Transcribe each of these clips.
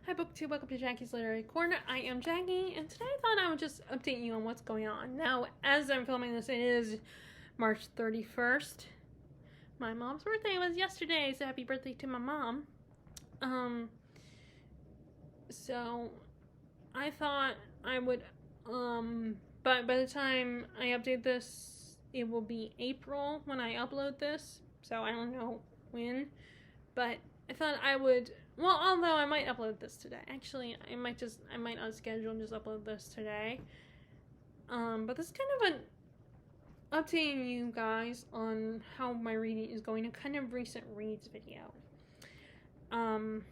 Hi BookTube, welcome to Jackie's Literary Corner. I am Jackie, and today I thought I would just update you on what's going on. Now, as I'm filming this, it is March 31st. My mom's birthday was yesterday, so happy birthday to my mom. So I thought I would, but by the time I update this, it will be April when I upload this, so I don't know when, but I thought I would, well, although I might upload this today. Actually, I might unschedule and just upload this today. But this is kind of an updating you guys on how my reading is going, a kind of recent reads video. And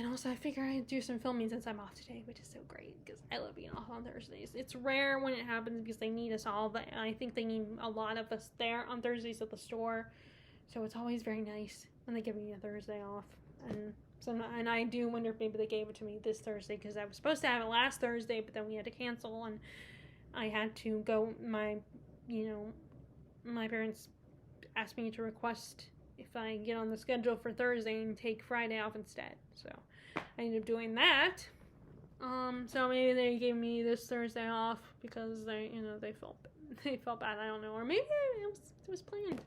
also I figure I'd do some filming since I'm off today, which is so great because I love being off on Thursdays. It's rare when it happens because they need us all, but I think they need a lot of us there on Thursdays at the store. So it's always very nice when they give me a Thursday off. And I do wonder if maybe they gave it to me this Thursday because I was supposed to have it last Thursday, but then we had to cancel and I had to go, my parents asked me to request if I get on the schedule for Thursday and take Friday off instead. So I ended up doing that. So maybe they gave me this Thursday off because they felt bad. I don't know, or maybe it was planned.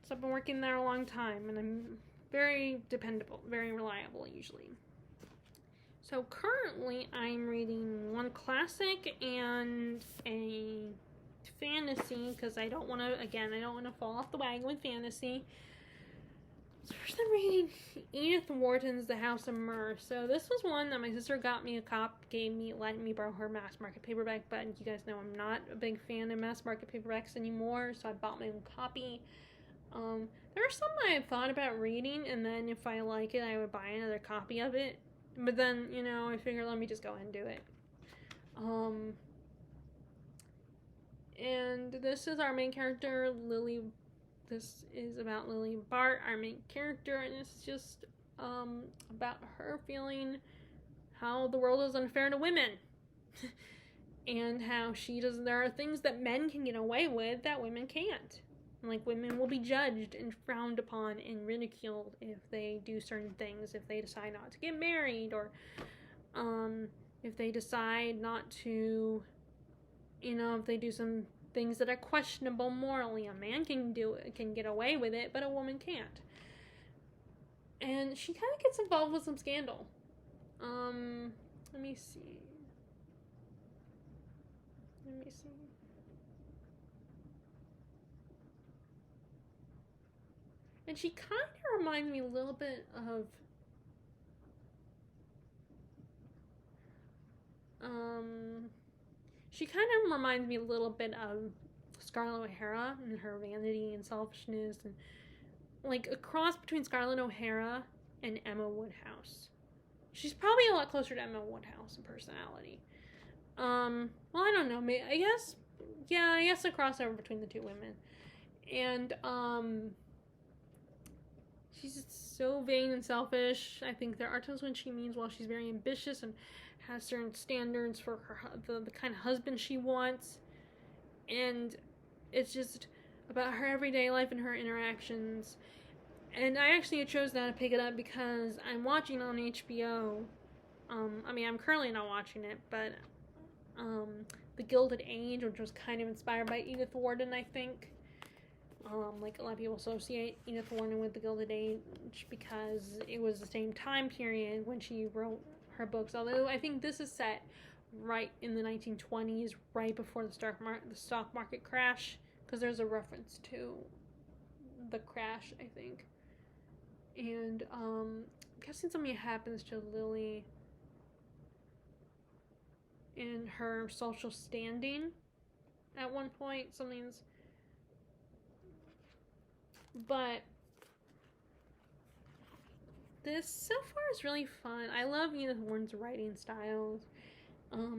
So I've been working there a long time, and I'm very dependable, very reliable usually. So currently I'm reading one classic and a fantasy because I don't want to fall off the wagon with fantasy. So first I'm reading Edith Wharton's The House of Merc. So this was one that my sister got me let me borrow her mass market paperback, but you guys know I'm not a big fan of mass market paperbacks anymore, so I bought my own copy. There are some I had thought about reading, and then if I like it, I would buy another copy of it. But then, I figured let me just go ahead and do it. And this is our main character, Lily. This is about Lily Bart, our main character, and it's just about her feeling how the world is unfair to women. And how there are things that men can get away with that women can't. Like, women will be judged and frowned upon and ridiculed if they do certain things, if they decide not to get married, or if they decide not to, if they do some things that are questionable morally. A man can get away with it, but a woman can't. And she kind of gets involved with some scandal. Let me see. And she kind of reminds me a little bit of Scarlett O'Hara and her vanity and selfishness, and like a cross between Scarlett O'Hara and Emma Woodhouse. She's probably a lot closer to Emma Woodhouse in personality. Well, I don't know. I guess a crossover between the two women. And she's just so vain and selfish. I think there are times when she means well. She's very ambitious and has certain standards for the kind of husband she wants. And it's just about her everyday life and her interactions. And I actually chose not to pick it up because I'm watching on HBO. I'm currently not watching it, but The Gilded Age, which was kind of inspired by Edith Wharton, I think. Like a lot of people associate Edith Wharton with The Gilded Age because it was the same time period when she wrote her books. Although I think this is set right in the 1920s, right before the stock market crash, because there's a reference to the crash, I think. And I'm guessing something happens to Lily in her social standing at one point. But this so far is really fun. I love Edith Wharton's writing styles.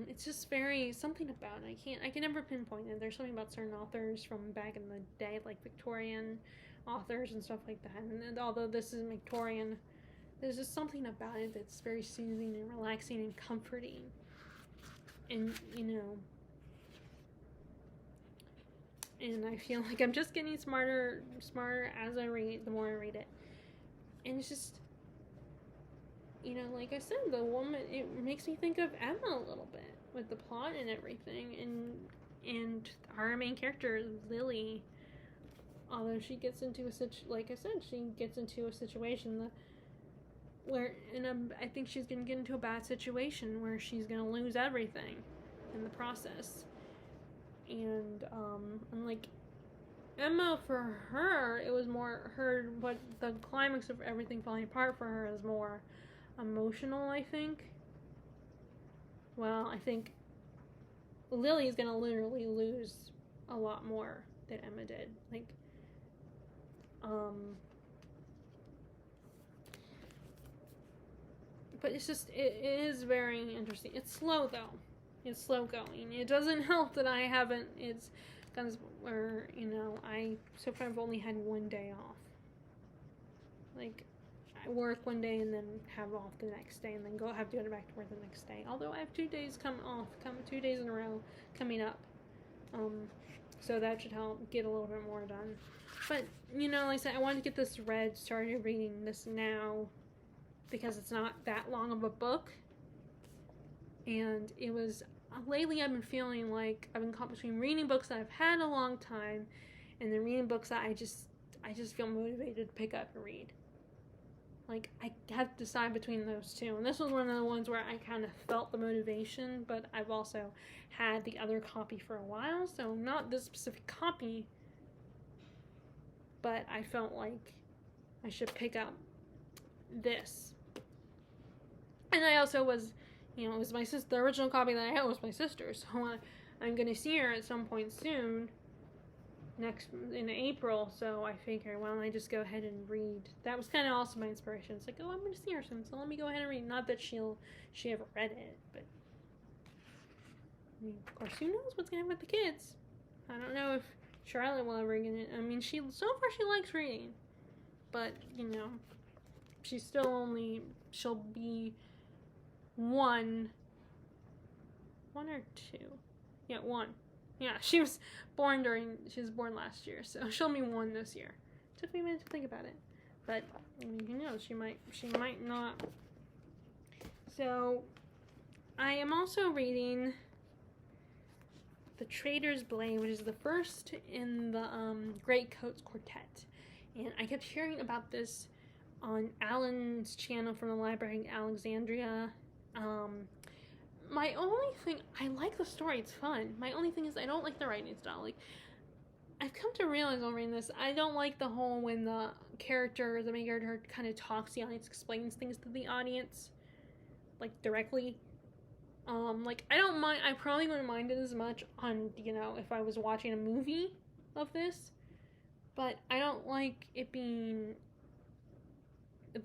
It's just something about it. I can never pinpoint it. There's something about certain authors from back in the day, like Victorian authors and stuff like that. And although this isn't Victorian, there's just something about it that's very soothing and relaxing and comforting. And, and I feel like I'm just getting smarter as I read, the more I read it. And it's just, you know, like I said, the woman, it makes me think of Emma a little bit with the plot and everything, and our main character, Lily, although she gets into like I said, she gets into a situation where, I think she's gonna get into a bad situation where she's gonna lose everything in the process, and like Emma, for her, it was more but the climax of everything falling apart for her is more emotional, I think. Well, I think Lily's gonna literally lose a lot more than Emma did. Like, but it's just, it is very interesting. It's slow, though. It's slow going. It doesn't help that I haven't, it's because where, you know, I so far I've only had one day off. Like, I work one day and then have off the next day, and then have to go back to work the next day. Although I have 2 days 2 days in a row coming up. So that should help get a little bit more done. But, you know, like I said, I wanted to get this started reading this now, because it's not that long of a book. And it was, lately I've been feeling like I've been caught between reading books that I've had a long time, and then reading books that I just feel motivated to pick up and read. Like, I have to decide between those two. And this was one of the ones where I kind of felt the motivation, but I've also had the other copy for a while, so not this specific copy, but I felt like I should pick up this. And I also was, you know, it was the original copy that I had was my sister's, so I'm going to see her at some point soon, in April, so I figured, why don't I just go ahead and read. That was kind of also my inspiration. It's like, oh, I'm going to see her soon, so let me go ahead and read. Not that she ever read it, but I mean, of course, who knows what's going to happen with the kids. I don't know if Charlotte will ever get it. I mean, so far she likes reading, but, you know, she'll be one or two. Yeah, one. Yeah, she was born last year, so she'll be 1 this year. Took me a minute to think about it, but I mean, who knows? She might not. So, I am also reading The Traitor's Blade, which is the first in the Great Coats Quartet, and I kept hearing about this on Alan's channel from the Library in Alexandria. My only thing, I like the story, it's fun. My only thing is I don't like the writing style. Like, I've come to realize while reading this, I don't like the whole when the main character kind of talks to the audience, explains things to the audience, like, directly. Like, I don't mind, I probably wouldn't mind it as much on, you know, if I was watching a movie of this, but I don't like it being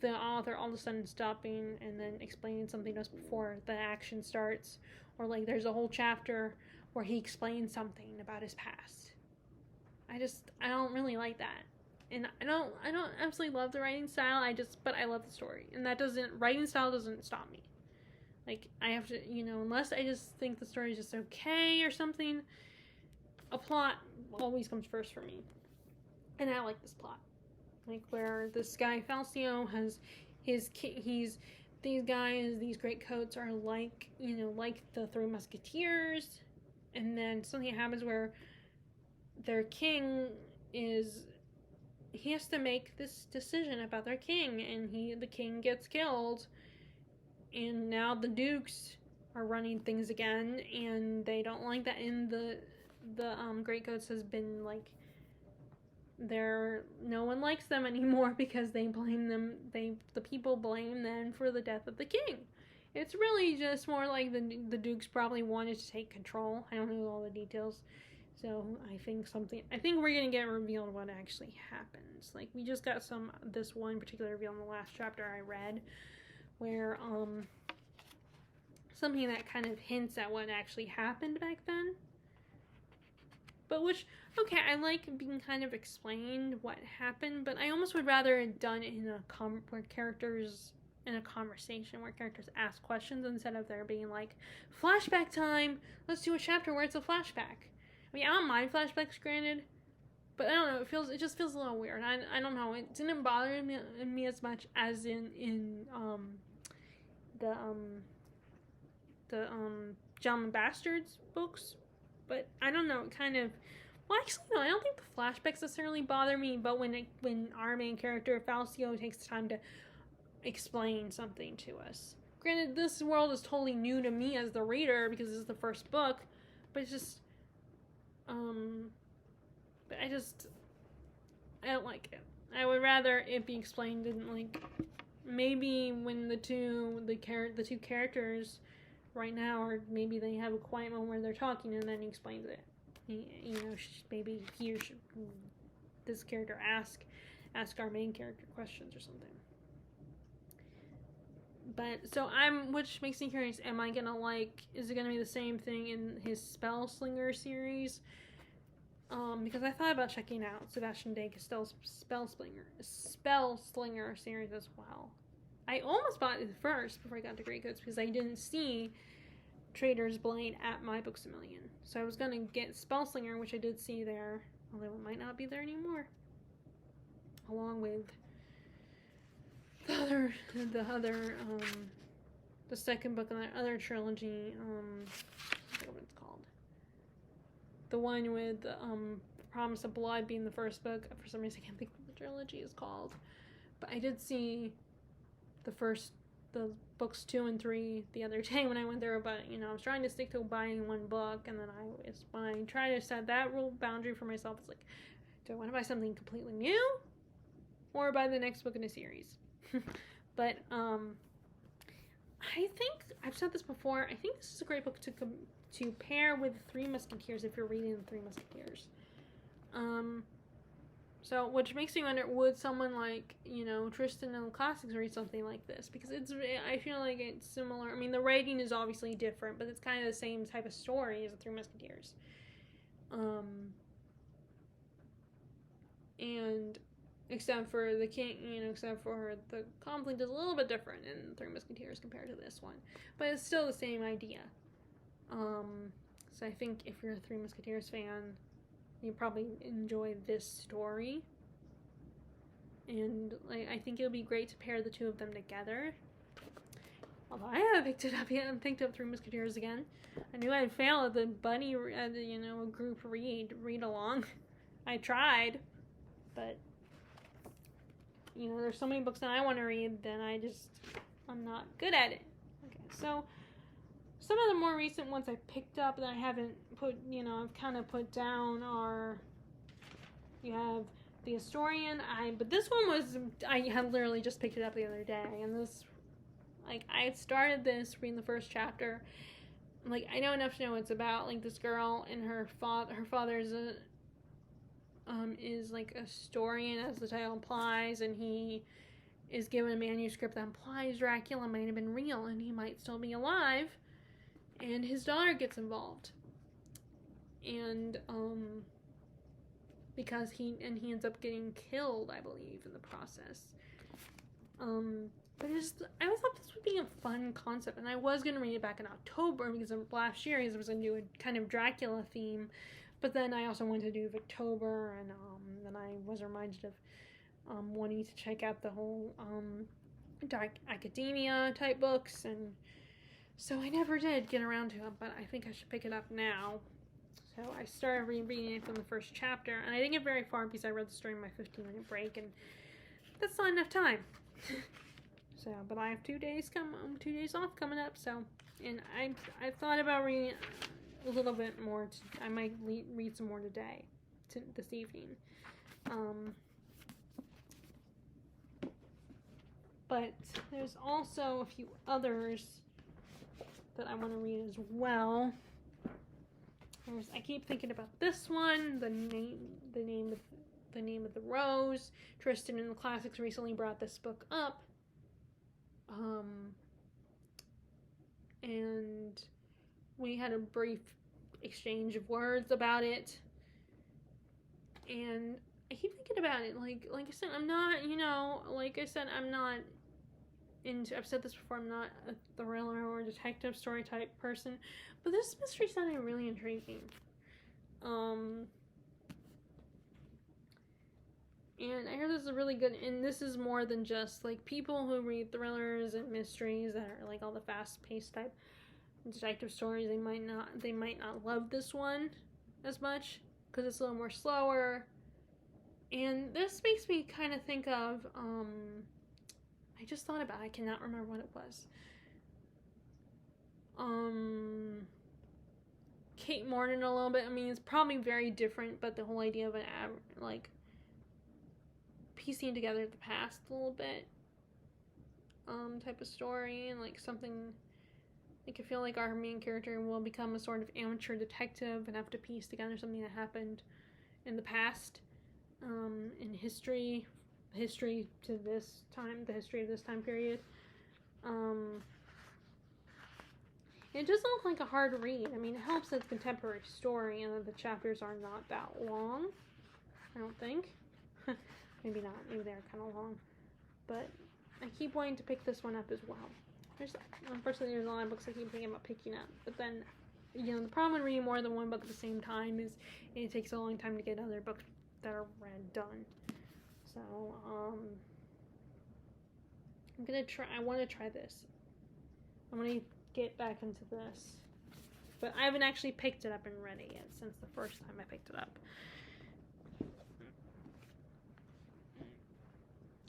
the author all of a sudden stopping and then explaining something else before the action starts, or like there's a whole chapter where he explains something about his past. I don't really like that, and I don't absolutely love the writing style. But I love the story, and writing style doesn't stop me. Like, I have to, you know, unless I just think the story is just okay or something, a plot always comes first for me, and I like this plot. Like, where this guy Falcio has these great coats are like, you know, like the 3 Musketeers, and then something happens where their king he has to make this decision about their king, and the king gets killed, and now the dukes are running things again, and they don't like that. And the great coats has been like, no one likes them anymore because the people blame them for the death of the king. It's really just more like the dukes probably wanted to take control. I don't know all the details, so I think we're gonna get revealed what actually happens. Like, we just got this one particular reveal in the last chapter I read, where something that kind of hints at what actually happened back then. But I like being kind of explained what happened, but I almost would rather it done in where characters, in a conversation, where characters ask questions instead of there being like, flashback time, let's do a chapter where it's a flashback. I mean, I don't mind flashbacks, granted, but I don't know, it just feels a little weird. I don't know, it didn't bother me as much as in Gentleman Bastards books, but I don't know, it kind of, well, actually, no, I don't think the flashbacks necessarily bother me, but when our main character, Falcio, takes time to explain something to us. Granted, this world is totally new to me as the reader, because this is the first book, but it's just, but I don't like it. I would rather it be explained in, like, maybe when the two characters right now, or maybe they have a quiet moment where they're talking and then he explains it. You know, maybe he or this character ask our main character questions or something. But so which makes me curious, am I gonna is it gonna be the same thing in his Spellslinger series? Because I thought about checking out Sebastian de Castell's Spellslinger series as well. I almost bought it first before I got to Grey Coats because I didn't see Trader's Blade at My Books A Million. So I was going to get Spellslinger, which I did see there, although it might not be there anymore. Along with the second book in that other trilogy, I forget what it's called. The one with Promise of Blood being the first book. For some reason, I can't think what the trilogy is called. But I did see the books 2 and 3 the other day when I went there, but I was trying to stick to buying one book, and then when I try to set that rule boundary for myself, it's like, do I want to buy something completely new or buy the next book in a series? But I think I've said this before, I think this is a great book to pair with Three Musketeers if you're reading the Three Musketeers. So, which makes me wonder, would someone like, Tristan in the classics read something like this? Because I feel like it's similar. I mean, the writing is obviously different, but it's kind of the same type of story as the Three Musketeers. And except for the king, except for the conflict is a little bit different in Three Musketeers compared to this one. But it's still the same idea. So I think if you're a Three Musketeers fan, you probably enjoy this story, and I think it would be great to pair the two of them together. Although I haven't picked it up yet, I haven't picked up Three Musketeers again. I knew I'd fail at the bunny, a group read along. I tried, but there's so many books that I want to read, then I'm not good at it. Okay, so some of the more recent ones I picked up that I haven't I've kind of put down are, you have The Historian. But this one I had literally just picked it up the other day, and this, I started this reading the first chapter. I know enough to know it's about, this girl and her father is a historian, as the title implies, and he is given a manuscript that implies Dracula might have been real and he might still be alive. And his daughter gets involved, and because he ends up getting killed, I believe, in the process. But I thought this would be a fun concept, and I was gonna read it back in October because of last year, because it was a new kind of Dracula theme. But then I also wanted to do October, and then I was reminded of wanting to check out the whole Dark Academia type books, and so I never did get around to it, but I think I should pick it up now. So I started reading it from the first chapter, and I didn't get very far because I read the story in my 15-minute break, and that's not enough time. So, but I have 2 days off coming up, so, and I've thought about reading a little bit more. I might read some more this evening. But there's also a few others that I want to read as well. I keep thinking about this one, the name of the Rose. Tristan in the Classics recently brought this book up, and we had a brief exchange of words about it. And I keep thinking about it. Like I said, I'm not. I'm not into. I've said this before. I'm not a thriller or detective story type person, but this mystery sounded really intriguing. And I heard this is really good, and this is more than just, like, people who read thrillers and mysteries that are, like, all the fast-paced type detective stories, they might not love this one as much, because it's a little more slower. And this makes me kind of think of, I just thought about it, I cannot remember what it was. Kate Morton a little bit. I mean, it's probably very different, but the whole idea of like, piecing together the past a little bit, type of story, and, like, something, like, I feel like our main character will become a sort of amateur detective and have to piece together something that happened in the past, in history to this time, the history of this time period. It doesn't look like a hard read. I mean, it helps that it's a contemporary story and that the chapters are not that long, I don't think. Maybe not. Maybe they're kind of long. But I keep wanting to pick this one up as well. Unfortunately, there's a lot of books I keep thinking about picking up. But then, you know, the problem with reading more than one book at the same time is it takes a long time to get other books that are read done. So, I want to try this. I want to get back into this. But I haven't actually picked it up and read it yet since the first time I picked it up.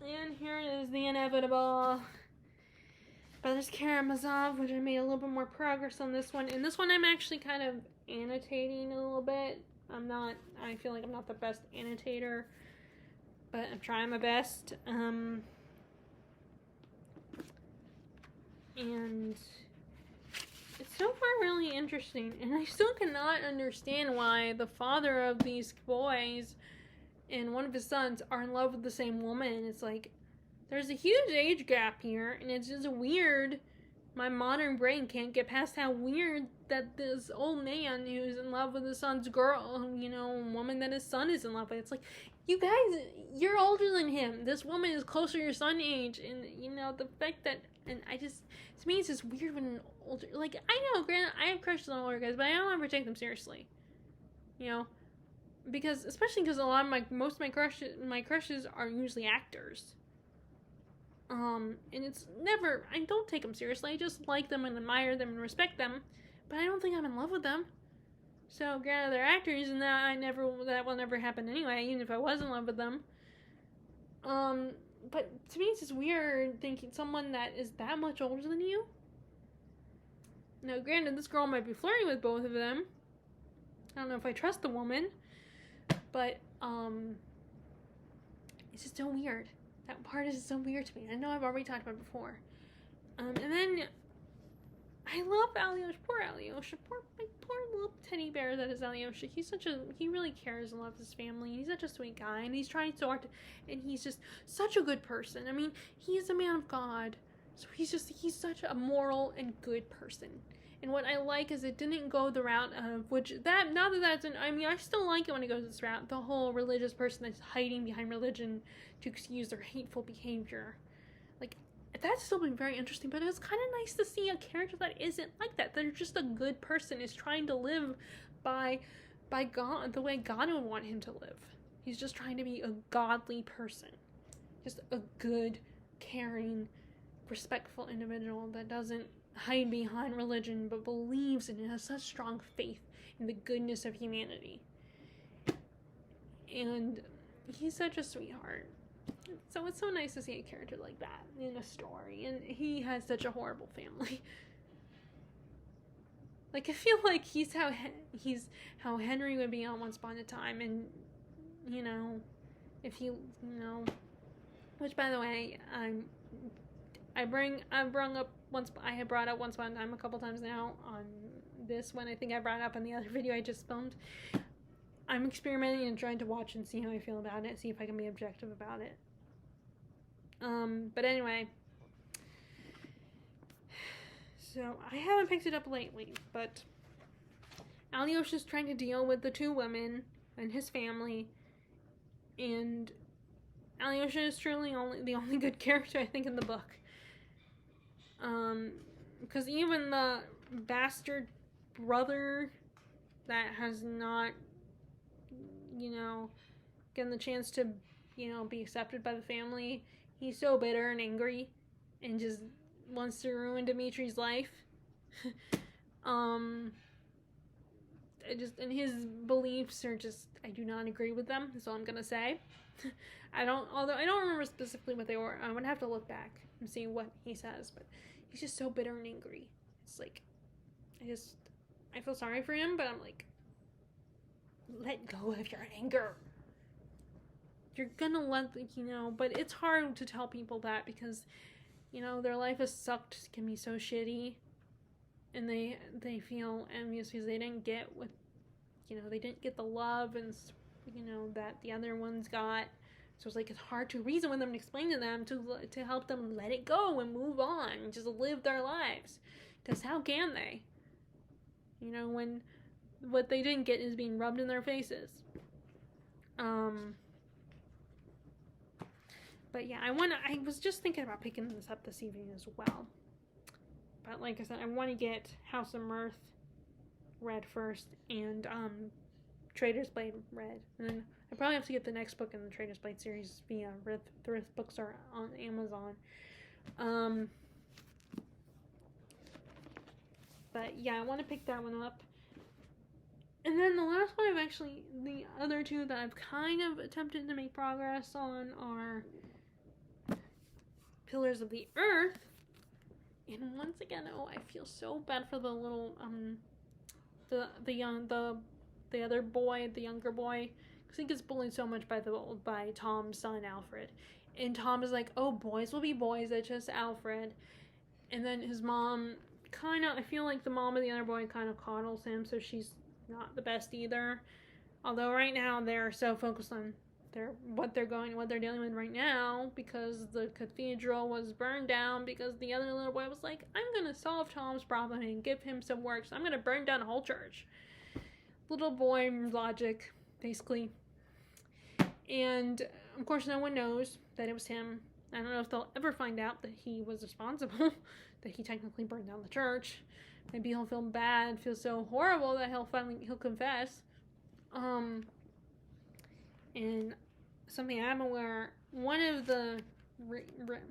And here is the inevitable Brothers Karamazov, which I made a little bit more progress on this one. And this one I'm actually kind of annotating a little bit. I feel like I'm not the best annotator, but I'm trying my best. And it's so far really interesting. And I still cannot understand why the father of these boys and one of his sons are in love with the same woman. It's like, there's a huge age gap here, and it's just weird. My modern brain can't get past how weird that this old man who's in love with his son's girl, you know, woman that his son is in love with. It's like, you guys, you're older than him. This woman is closer to your son's age, and, you know, the fact that, and I just, to me, it's just weird when an older, like, I know, granted, I have crushes on older guys, but I don't ever take them seriously, you know? Especially because a lot of most of my crushes are usually actors. And it's never, I don't take them seriously. I just like them and admire them and respect them, but I don't think I'm in love with them. So, granted, they're actors, and that will never happen anyway, even if I was in love with them. But to me, it's just weird thinking someone that is that much older than you. Now, granted, this girl might be flirting with both of them. I don't know if I trust the woman. But, it's just so weird. That part is so weird to me. I know I've already talked about it before. And then, I love Alyosha. Poor Alyosha. Poor little teddy bear that is Alyosha. He really cares and loves his family. He's such a sweet guy. And he's trying so hard and he's just such a good person. I mean, he's a man of God. So he's such a moral and good person. And what I like is it didn't go the route of, I still like it when it goes this route, the whole religious person that's hiding behind religion to excuse their hateful behavior. Like, that's still been very interesting, but it's kind of nice to see a character that isn't like that. They're just a good person, is trying to live by God, the way God would want him to live. He's just trying to be a godly person. Just a good, caring, respectful individual that doesn't hide behind religion, but believes in it, has such strong faith in the goodness of humanity. And he's such a sweetheart. So it's so nice to see a character like that in a story. And he has such a horrible family. Like, I feel like he's how Henry would be on Once Upon a Time. And, you know, if he, you know, which, by the way, I have brought up Once Upon a Time a couple times now on this one. I think I brought it up on the other video I just filmed. I'm experimenting and trying to watch and see how I feel about it, see if I can be objective about it. But anyway, so I haven't picked it up lately, but Alyosha's trying to deal with the two women and his family, and Alyosha is truly the only good character, I think, in the book. Because even the bastard brother that has not, you know, gotten the chance to be accepted by the family. He's so bitter and angry and just wants to ruin Dimitri's life. And his beliefs are just, I do not agree with them, is all I'm gonna say. Although I don't remember specifically what they were. I would have to look back and see what he says, but he's just so bitter and angry. It's like, I feel sorry for him, but I'm like, let go of your anger. You're gonna but it's hard to tell people that because, their life has sucked, can be so shitty, and they feel envious because they didn't get they didn't get the love and, that the other ones got. So it's like, it's hard to reason with them and explain to them to help them let it go and move on and just live their lives. Because how can they? When what they didn't get is being rubbed in their faces. But yeah, I was just thinking about picking this up this evening as well. But like I said, I want to get House of Merc read first and Trader's Blade read. And then I probably have to get the next book in the Trader's Blade series via Thrift Books or on Amazon. But yeah, I want to pick that one up. And then the last one the other two that I've kind of attempted to make progress on are Pillars of the Earth. And once again, I feel so bad for the little, the other boy, the younger boy, because he gets bullied so much by Tom's son, Alfred. And Tom is like, oh, boys will be boys, it's just Alfred. And then his mom I feel like the mom of the other boy kind of coddles him, so she's not the best either. Although right now they're so focused on what they're dealing with right now, because the cathedral was burned down because the other little boy was like, I'm gonna solve Tom's problem and give him some work, so I'm gonna burn down a whole church. Little boy logic, basically. And of course no one knows that it was him. I don't know if they'll ever find out that he was responsible, that he technically burned down the church. Maybe he'll feel bad, feel so horrible that he'll confess. And something I'm aware, one of the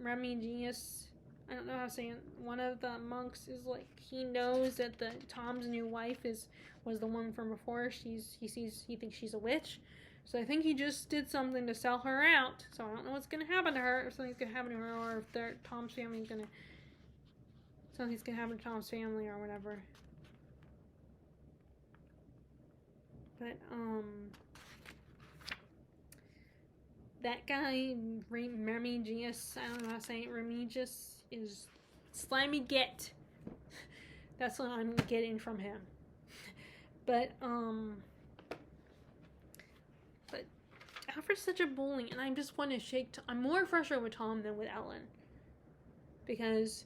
Remigius, I don't know how to say it, one of the monks is like, he knows that Tom's new wife was the one from before. He thinks she's a witch. So I think he just did something to sell her out. So I don't know what's going to happen to her, if something's going to happen to her, or if Tom's family's going to, something's going to happen to Tom's family or whatever. But, that guy, Remigius, I don't know how to say it, Remigius, is slimy git. That's what I'm getting from him. But Alfred's such a bully, and I just want to shake I'm more frustrated with Tom than with Ellen. Because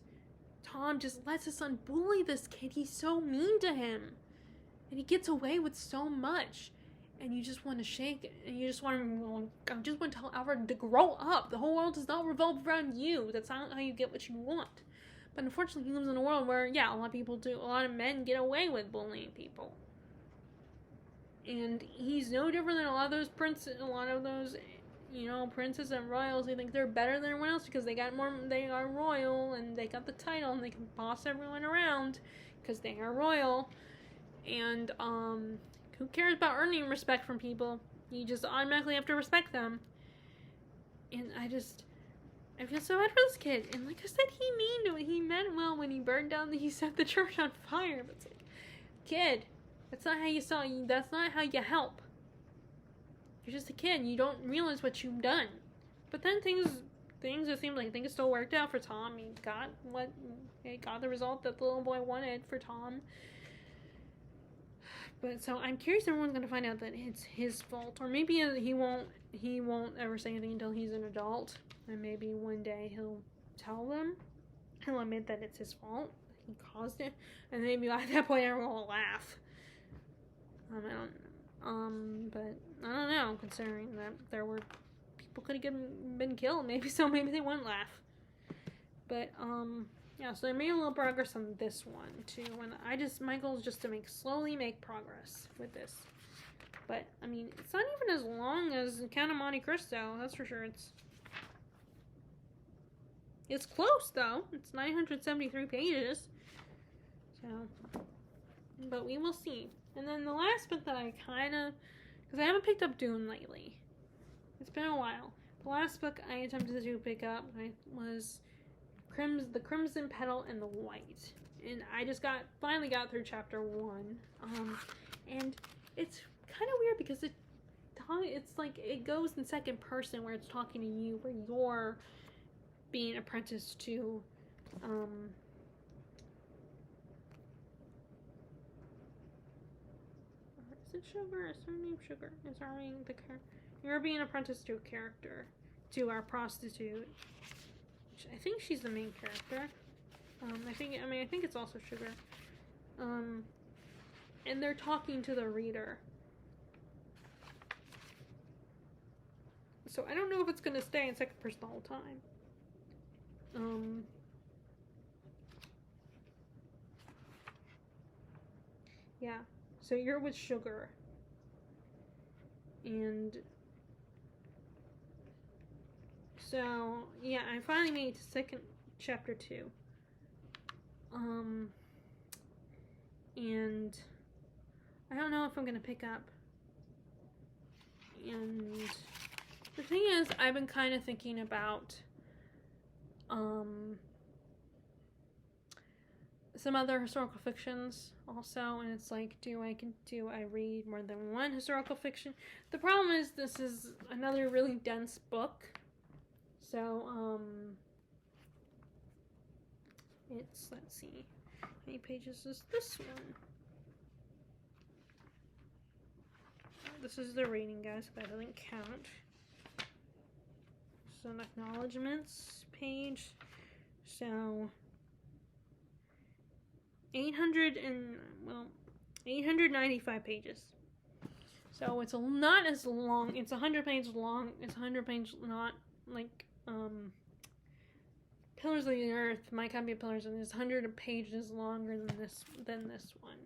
Tom just lets his son bully this kid. He's so mean to him. And he gets away with so much. And you just want to shake it. And you just want to tell Alfred to grow up. The whole world does not revolve around you. That's not how you get what you want. But unfortunately, he lives in a world where, yeah, a lot of men get away with bullying people. And he's no different than a lot of those princes and royals. They think they're better than everyone else because they are royal, and they got the title, and they can boss everyone around because they are royal. And, who cares about earning respect from people? You just automatically have to respect them. And I feel so bad for this kid. And like I said, he meant well when he set the church on fire. But it's like, kid, that's not how you help. You're just a kid. You don't realize what you've done. But then things it seemed like things still worked out for Tom. He got the result that the little boy wanted for Tom. But so I'm curious if everyone's gonna find out that it's his fault, or maybe he won't ever say anything until he's an adult, and maybe one day he'll tell them, he'll admit that it's his fault, he caused it, and maybe at that point everyone will laugh. But I don't know, considering that there were people could have been killed, maybe they wouldn't laugh. But yeah, so I made a little progress on this one too, and my goal is just to slowly make progress with this. But, I mean, it's not even as long as Count of Monte Cristo, that's for sure. It's close, though. It's 973 pages. So, but we will see. And then the last book that I kind of, because I haven't picked up Dune lately. It's been a while. The last book I attempted to pick up was The Crimson Petal and the White. And I just finally got through chapter 1. And it's kind of weird because it's like it goes in second person where it's talking to you, where you're being apprenticed to is it Sugar? Is her name Sugar? Is her name the character? You're being apprenticed to a character, to our prostitute. Which I think she's the main character. I think it's also Sugar. And they're talking to the reader. So I don't know if it's going to stay in second person the whole time. Yeah. So you're with Sugar. And so, yeah, I finally made it to second chapter 2. And I don't know if I'm going to pick up. And the thing is, I've been kind of thinking about some other historical fictions also, and it's like, do I read more than one historical fiction? The problem is this is another really dense book. So, let's see, how many pages is this one? This is the reading, guys, so that doesn't count. Some acknowledgements page. So 895 pages. So it's not as long. It's 100 pages long. It's 100 pages, not like Pillars of the Earth. My copy of Pillars is 100 pages longer than this one.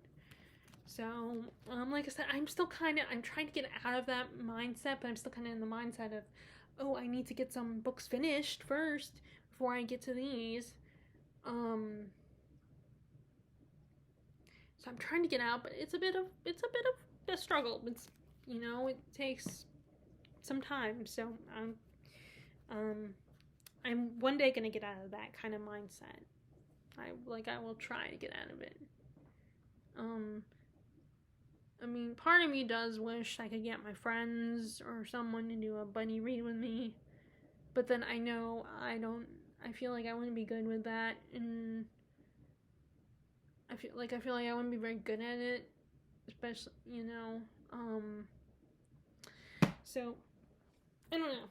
So, like I said, I'm trying to get out of that mindset, but I'm still kind of in the mindset of, oh, I need to get some books finished first before I get to these. So I'm trying to get out, but it's a bit of a struggle. It's, it takes some time. So I'm one day gonna get out of that kind of mindset. I will try to get out of it. I mean, part of me does wish I could get my friends or someone to do a buddy read with me, but then I know I feel like I wouldn't be good with that, and I feel like I wouldn't be very good at it, especially, so I don't know,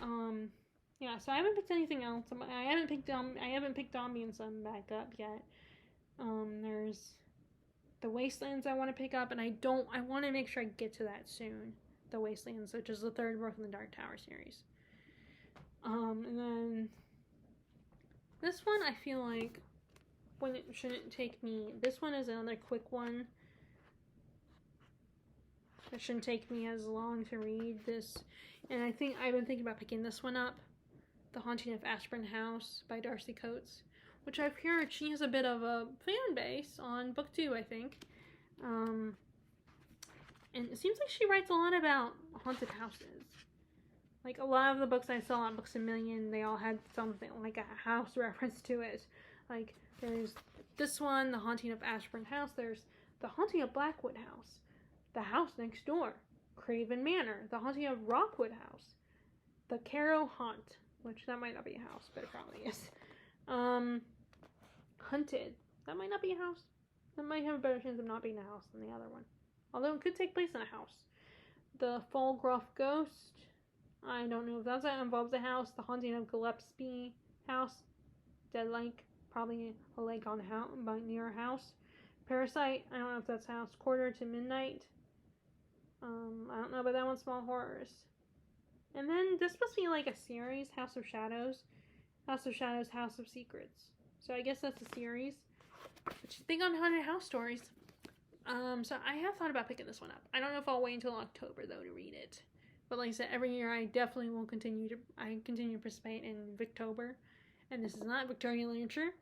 and yeah, so I haven't picked anything else. I haven't picked Zombie and Son back up yet. There's the Wastelands I want to pick up, and I want to make sure I get to that soon. The Wastelands, which is the third book in the Dark Tower series. And then this one I feel like when it shouldn't take me. This one is another quick one. It shouldn't take me as long to read this, and I think I've been thinking about picking this one up, The Haunting of Aspirin House by Darcy Coates, which I've heard she has a bit of a fan base on book 2, I think. And it seems like she writes a lot about haunted houses. Like, a lot of the books I saw on Books A Million, they all had something, like a house reference to it. Like, there's this one, The Haunting of Aspirin House. There's The Haunting of Blackwood House, The House Next Door, Craven Manor, The Haunting of Rockwood House, The Carrow Haunt, which that might not be a house, but it probably is. Hunted. That might not be a house. That might have a better chance of not being a house than the other one. Although it could take place in a house. The Falgroth Ghost. I don't know if that involves a house. The Haunting of Gillespie House. Dead Lake. Probably a lake on near a house. Parasite. I don't know if that's a house. Quarter to Midnight. I don't know, but that one's Small Horrors. And then this must be like a series. House of Shadows. House of Shadows, House of Secrets. So I guess that's a series. What you think on haunted house stories? So I have thought about picking this one up. I don't know if I'll wait until October though to read it. But like I said, every year I definitely will continue to participate in Victober. And this is not Victorian literature.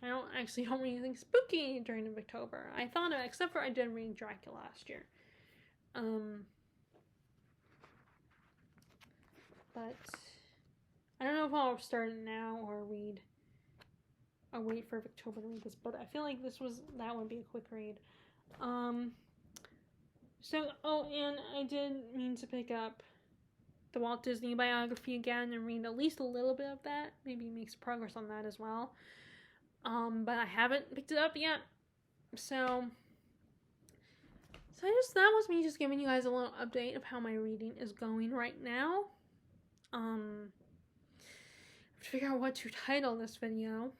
I don't read anything spooky during Victober. I thought of it, except for I did read Dracula last year. But I don't know if I'll start it now or I'll wait for Victober to read this. But I feel like that would be a quick read. And I did mean to pick up the Walt Disney biography again and read at least a little bit of that. Maybe make some progress on that as well. But I haven't picked it up yet. So that was me just giving you guys a little update of how my reading is going right now. I have to figure out what to title this video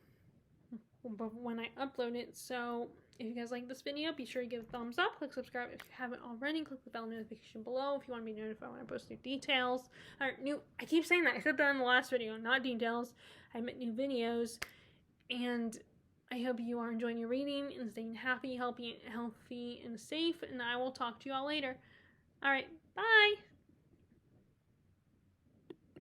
when I upload it. So if you guys like this video, be sure to give a thumbs up, click subscribe if you haven't already, click the bell notification below if you want to be notified when I post new details. I keep saying that. I said that in the last video, not details. I meant new videos. And I hope you are enjoying your reading and staying happy, healthy, and safe. And I will talk to you all later. Alright, bye!